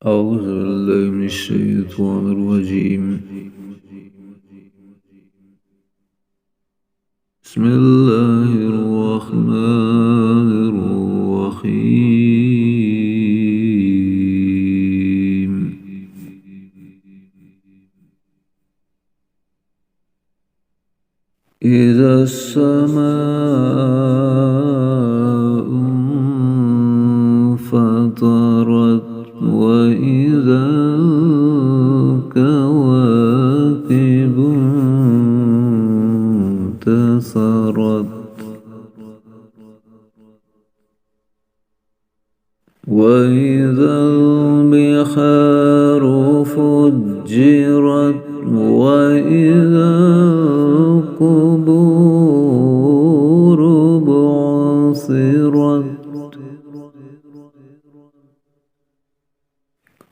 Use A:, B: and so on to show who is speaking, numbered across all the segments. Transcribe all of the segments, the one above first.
A: أعوذ بالله من الشيطان الرجيم. بسم الله الرحمن الرحيم. إذا السماء انفطرت وإذا الكواكب انتثرت وإذا البحار فجرت وإذا القبور بعثرت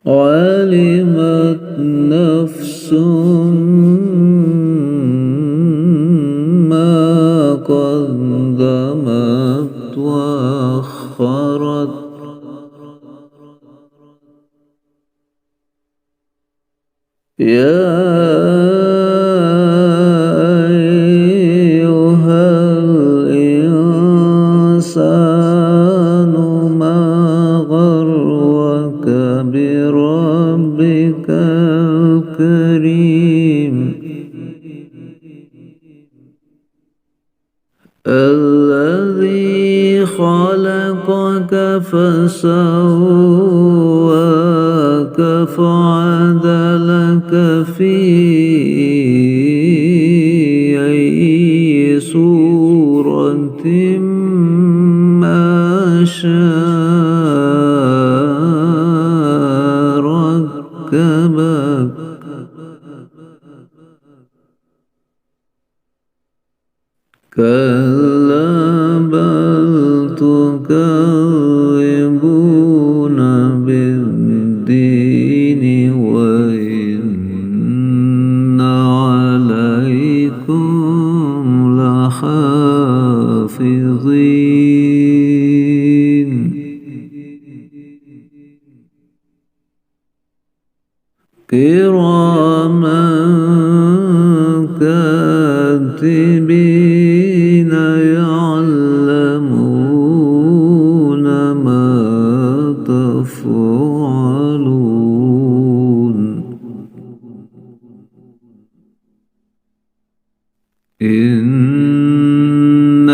A: علمت نفس ما قدمت وأخرت يا أيها الإنسان ما غرك بربك الكريم الذي خلقك فسواك فعدلك في أي صورة ما شاء ركبك كلا بل تكذبون بالدين وإن عليكم لحافظين كراما كاتبين يعلمون ما تفعلون إن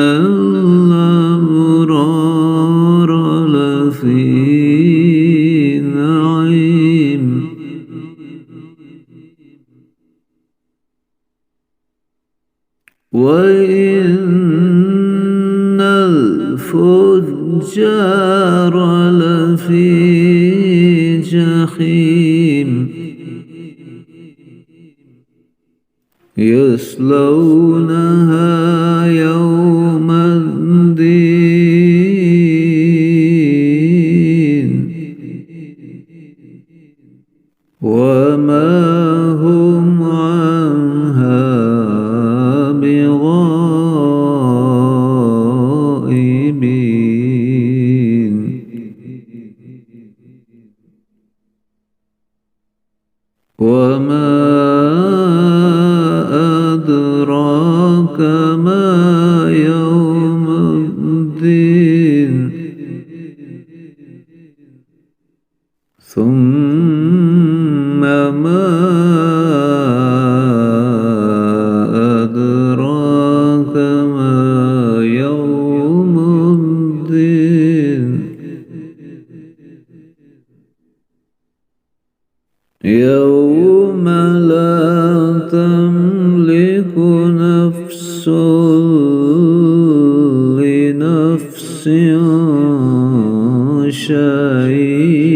A: الأبرار لفي نعيم وإن الفجار لفي جحيم يصلونها يوم الدين وما هم عنها بغائبين وما أدراك ما يوم الدين ثم ما أدراك ما يوم الدين يوم لا تملك نفس لنفس شيئا